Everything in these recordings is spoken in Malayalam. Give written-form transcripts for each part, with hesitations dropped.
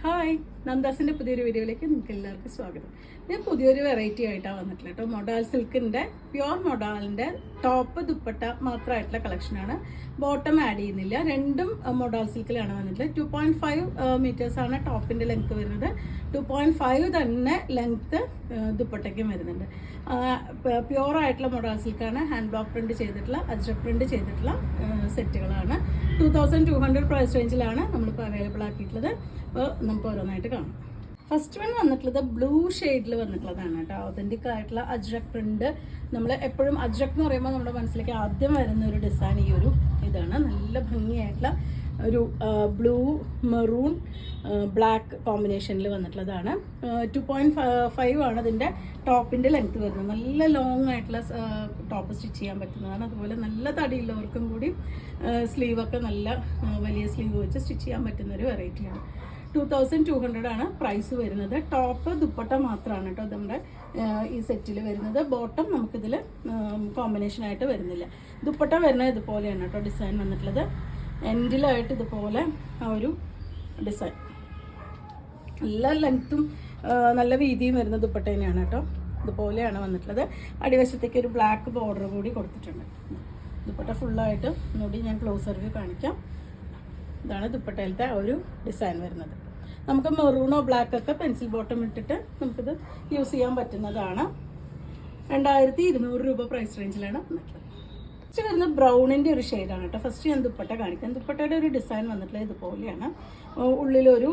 ഹായ്, നന്ദാസിൻ്റെ പുതിയൊരു വീഡിയോയിലേക്ക് നിങ്ങൾക്ക് എല്ലാവർക്കും സ്വാഗതം. ഞാൻ പുതിയൊരു വെറൈറ്റി ആയിട്ടാണ് വന്നിട്ടുള്ളത് കേട്ടോ. മൊഡാൽ സിൽക്കിൻ്റെ പ്യുവർ മൊഡാലിൻ്റെ ടോപ്പ് ദുപ്പട്ട മാത്രമായിട്ടുള്ള കളക്ഷനാണ്. ബോട്ടം ആഡ് ചെയ്യുന്നില്ല. രണ്ടും മൊഡാൽ സിൽക്കിലാണ് വന്നിട്ടുള്ളത്. 2.5 മീറ്റേഴ്സാണ് ടോപ്പിൻ്റെ ലെങ്ത്ത് വരുന്നത്. 2.5 തന്നെ ലെങ്ത്ത് ദുപ്പട്ടയ്ക്കും വരുന്നുണ്ട്. പ്യുവർ ആയിട്ടുള്ള മൊഡാൽ സിൽക്കാണ്. ഹാൻഡ് ബ്ലോക്ക് പ്രിന്റ് ചെയ്തിട്ടുള്ള, അജ്രക് പ്രിന്റ് ചെയ്തിട്ടുള്ള സെറ്റുകളാണ്. 2200 പ്രൈസ് റേഞ്ചിലാണ് നമ്മളിപ്പോൾ അവൈലബിൾ ആക്കിയിട്ടുള്ളത്. അപ്പോൾ നമുക്ക് ഓരോന്നായിട്ട് കാണാം. ഫസ്റ്റ് വൺ വന്നിട്ടുള്ളത് ബ്ലൂ ഷെയ്ഡിൽ വന്നിട്ടുള്ളതാണ് കേട്ടോ. ഒതന്റിക് ആയിട്ടുള്ള അജ്രക് പ്രിന്റ്. നമ്മൾ എപ്പോഴും അജ്രക് എന്ന് പറയുമ്പോൾ നമ്മുടെ മനസ്സിലേക്ക് ആദ്യം വരുന്ന ഒരു ഡിസൈൻ ഈ ഒരു ഇതാണ്. നല്ല ഭംഗിയായിട്ടുള്ള ഒരു ബ്ലൂ മെറൂൺ ബ്ലാക്ക് കോമ്പിനേഷനിൽ വന്നിട്ടുള്ളതാണ്. 2.5 ആണ് ഇതിൻ്റെ ടോപ്പിൻ്റെ ലെങ്ത്ത് വരുന്നത്. നല്ല ലോങ് ആയിട്ടുള്ള ടോപ്പ് സ്റ്റിച്ച് ചെയ്യാൻ പറ്റുന്നതാണ്. അതുപോലെ നല്ല തടിയുള്ളവർക്കും കൂടി സ്ലീവൊക്കെ നല്ല വലിയ സ്ലീവ് വെച്ച് സ്റ്റിച്ച് ചെയ്യാൻ പറ്റുന്ന ഒരു വെറൈറ്റിയാണ്. 2200 ആണ് പ്രൈസ് വരുന്നത്. ടോപ്പ് ദുപ്പട്ട മാത്രമാണ് കേട്ടോ നമ്മുടെ ഈ സെറ്റിൽ വരുന്നത്. ബോട്ടം നമുക്കിതിൽ കോമ്പിനേഷനായിട്ട് വരുന്നില്ല. ദുപ്പട്ട വരുന്നത് ഇതുപോലെയാണ് കേട്ടോ ഡിസൈൻ വന്നിട്ടുള്ളത്. എൻഡിലായിട്ട് ഇതുപോലെ ആ ഒരു ഡിസൈൻ. നല്ല ലെങ്ത്തും നല്ല വീതിയും വരുന്ന ദുപ്പട്ട തന്നെയാണ് കേട്ടോ. ഇതുപോലെയാണ് വന്നിട്ടുള്ളത്. അടിവശത്തേക്ക് ഒരു ബ്ലാക്ക് ബോർഡർ കൂടി കൊടുത്തിട്ടുണ്ട്. ദുപ്പട്ട ഫുള്ളായിട്ട് ഒന്നുകൂടി ഞാൻ ക്ലോസർ വ്യൂ കാണിക്കാം. ഇതാണ് ദുപ്പട്ടയിലത്തെ ആ ഒരു ഡിസൈൻ വരുന്നത്. നമുക്ക് മെറൂണോ ബ്ലാക്കൊക്കെ പെൻസിൽ ബോട്ടം ഇട്ടിട്ട് നമുക്കിത് യൂസ് ചെയ്യാൻ പറ്റുന്നതാണ്. 2200 രൂപ പ്രൈസ് റേഞ്ചിലാണ് വന്നിട്ടുള്ളത്. ഫസ്റ്റ് വരുന്ന ബ്രൗണിൻ്റെ ഒരു ഷെയ്ഡാണ് കേട്ടോ. ഫസ്റ്റ് ഞാൻ ദുപ്പട്ട കാണിക്കാം. ദുപ്പട്ടയുടെ ഒരു ഡിസൈൻ വന്നിട്ടുള്ളത് ഇതുപോലെയാണ്. ഉള്ളിലൊരു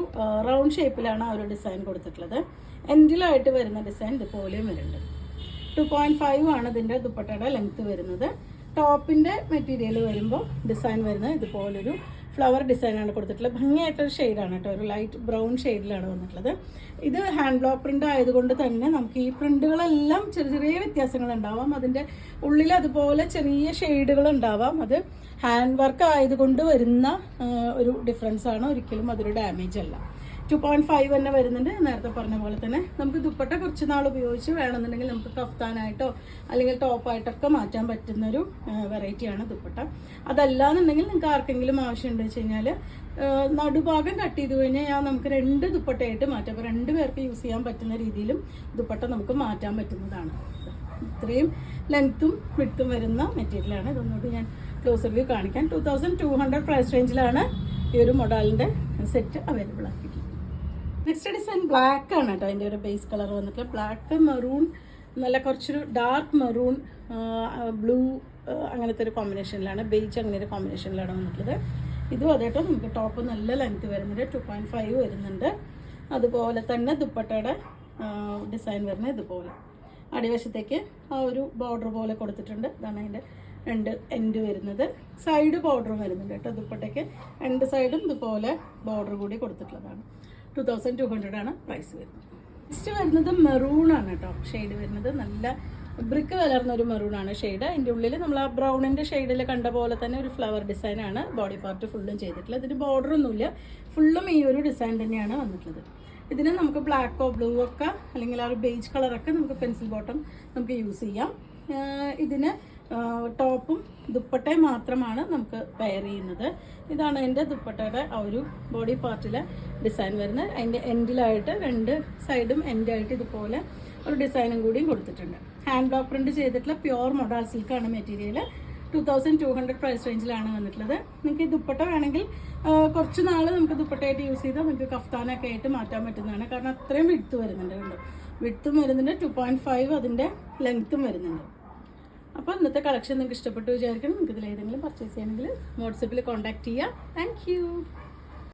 റൗണ്ട് ഷേപ്പിലാണ് ആ ഒരു ഡിസൈൻ കൊടുത്തിട്ടുള്ളത്. എൻഡിലായിട്ട് വരുന്ന ഡിസൈൻ ഇതുപോലെയും വരുന്നുണ്ട്. 2.5 ആണ് ഇതിൻ്റെ ദുപ്പട്ടയുടെ ലെങ്ത്ത് വരുന്നത്. ടോപ്പിൻ്റെ മെറ്റീരിയൽ വരുമ്പോൾ ഡിസൈൻ വരുന്നത് ഇതുപോലൊരു ഫ്ലവർ ഡിസൈനാണ് കൊടുത്തിട്ടുള്ളത്. ഭംഗിയായിട്ടൊരു ഷെയ്ഡാണ് കേട്ടോ. ഒരു ലൈറ്റ് ബ്രൗൺ ഷെയ്ഡിലാണ് വന്നിട്ടുള്ളത്. ഇത് ഹാൻഡ് ബ്ലോക്ക് പ്രിൻ്റ് ആയതുകൊണ്ട് തന്നെ നമുക്ക് ഈ പ്രിൻ്റുകളെല്ലാം ചെറിയ ചെറിയ വ്യത്യാസങ്ങൾ ഉണ്ടാവാം. അതിൻ്റെ ഉള്ളിൽ അതുപോലെ ചെറിയ ഷെയ്ഡുകൾ ഉണ്ടാവാം. അത് ഹാൻഡ് വർക്ക് ആയതുകൊണ്ട് വരുന്ന ഒരു ഡിഫറൻസാണ്. ഒരിക്കലും അതൊരു ഡാമേജ് അല്ല. 2.5 തന്നെ വരുന്നുണ്ട്. നേരത്തെ പറഞ്ഞ പോലെ തന്നെ നമുക്ക് ദുപ്പട്ട കുറച്ച് നാൾ ഉപയോഗിച്ച് വേണമെന്നുണ്ടെങ്കിൽ നമുക്ക് കഫ്താനായിട്ടോ അല്ലെങ്കിൽ ടോപ്പായിട്ടൊക്കെ മാറ്റാൻ പറ്റുന്നൊരു വെറൈറ്റിയാണ് ദുപ്പട്ട. അതല്ലാന്നുണ്ടെങ്കിൽ നിങ്ങൾക്ക് ആർക്കെങ്കിലും ആവശ്യമുണ്ട് വെച്ച് കഴിഞ്ഞാൽ നടുഭാഗം കട്ട് ചെയ്ത് കഴിഞ്ഞാൽ നമുക്ക് 2 ദുപ്പട്ടയായിട്ട് മാറ്റാം. അപ്പോൾ 2 പേർക്ക് യൂസ് ചെയ്യാൻ പറ്റുന്ന രീതിയിലും ദുപ്പട്ട നമുക്ക് മാറ്റാൻ പറ്റുന്നതാണ്. ഇത്രയും ലെങ്ത്തും വിഡ്ത്തും വരുന്ന മെറ്റീരിയലാണ്. ഇതൊന്നുകൂടി ഞാൻ ക്ലോസർ വ്യൂ കാണിക്കാൻ. 2200 പ്രൈസ് റേഞ്ചിലാണ് ഈ ഒരു മൊഡാലിൻ്റെ സെറ്റ് അവൈലബിൾ ആക്കിയിട്ടുള്ളത്. നെക്സ്റ്റ് ഡിസൈൻ ബ്ലാക്ക് ആണ് കേട്ടോ. അതിൻ്റെ ഒരു ബേസ് കളർ വന്നിട്ട് ബ്ലാക്ക് മെറൂൺ, നല്ല കുറച്ചൊരു ഡാർക്ക് മെറൂൺ, ബ്ലൂ അങ്ങനത്തെ ഒരു കോമ്പിനേഷനിലാണ്, ബേജ് അങ്ങനെ ഒരു കോമ്പിനേഷനിലാണ് വന്നിട്ടുള്ളത്. ഇതും അതേട്ടോ നമുക്ക് ടോപ്പ് നല്ല ലെങ്ത്ത് വരുന്നുണ്ട്. 2.5 വരുന്നുണ്ട്. അതുപോലെ തന്നെ ദുപ്പട്ടയുടെ ഡിസൈൻ വരുന്നത് ഇതുപോലെ അടിവശത്തേക്ക് ആ ഒരു ബോർഡർ പോലെ കൊടുത്തിട്ടുണ്ട്. ഇതാണ് അതിൻ്റെ 2 എൻഡ് വരുന്നത്. സൈഡ് ബോർഡറും വരുന്നുണ്ട് കേട്ടോ. ദുപ്പട്ടയ്ക്ക് 2 സൈഡും ഇതുപോലെ ബോർഡർ കൂടി കൊടുത്തിട്ടുള്ളതാണ്. 2200 ആണ് പ്രൈസ് വരുന്നത്. നെക്സ്റ്റ് വരുന്നത് മെറൂൺ ആണ് കേട്ടോ. ഷെയ്ഡ് വരുന്നത് നല്ല ബ്രിക്ക് കലർന്നൊരു മെറൂൺ ആണ് ഷെയ്ഡ്. അതിൻ്റെ ഉള്ളിൽ നമ്മൾ ആ ബ്രൗണിൻ്റെ ഷെയ്ഡിൽ കണ്ട പോലെ തന്നെ ഒരു ഫ്ലവർ ഡിസൈനാണ് ബോഡി പാർട്ട് ഫുള്ളും ചെയ്തിട്ടുള്ളത്. ഇതിന് ബോർഡറൊന്നുമില്ല. ഫുള്ളും ഈ ഒരു ഡിസൈൻ തന്നെയാണ് വന്നിട്ടുള്ളത്. ഇതിന് നമുക്ക് ബ്ലാക്കോ ബ്ലൂ ഒക്കെ അല്ലെങ്കിൽ ആ ഒരു ബേജ് കളറൊക്കെ നമുക്ക് പെൻസിൽ ബോട്ടം നമുക്ക് യൂസ് ചെയ്യാം. ഇതിന് ടോപ്പും ദുപ്പട്ടയും മാത്രമാണ് നമുക്ക് പെയർ ചെയ്യുന്നത്. ഇതാണ് എൻ്റെ ദുപ്പട്ടയുടെ ആ ഒരു ബോഡി പാർട്ടിലെ ഡിസൈൻ വരുന്നത്. അതിൻ്റെ എൻഡിലായിട്ട് 2 സൈഡും എൻഡായിട്ട് ഇതുപോലെ ഒരു ഡിസൈനും കൂടിയും കൊടുത്തിട്ടുണ്ട്. ഹാൻഡ് ബ്ലോക്ക് പ്രിന്റ് ചെയ്തിട്ടുള്ള പ്യുവർ മൊഡാൽ സിൽക്കാണ് മെറ്റീരിയൽ. 2200 പ്രൈസ് റേഞ്ചിലാണ് വന്നിട്ടുള്ളത്. നിങ്ങൾക്ക് ഈ ദുപ്പട്ട വേണമെങ്കിൽ കുറച്ച് നാൾ നമുക്ക് ദുപ്പട്ടയായിട്ട് യൂസ് ചെയ്താൽ നമുക്ക് കഫ്താനൊക്കെ ആയിട്ട് മാറ്റാൻ പറ്റുന്നതാണ്. കാരണം അത്രയും വിഡ്ത്ത് വരുന്നുണ്ട്. വിഡ്ത്തും വരുന്നുണ്ട്. 2.5 അതിൻ്റെ ലെങ്ത്തും വരുന്നുണ്ട്. അപ്പോൾ ഇന്നത്തെ കളക്ഷൻ നിങ്ങൾക്ക് ഇഷ്ടപ്പെട്ടു വിചാരിക്കണം. നിങ്ങൾക്ക് ഇതിൽ ഏതെങ്കിലും പർച്ചേസ് ചെയ്യണമെങ്കിൽ വാട്സപ്പിൽ കോൺടാക്ട് ചെയ്യുക. താങ്ക്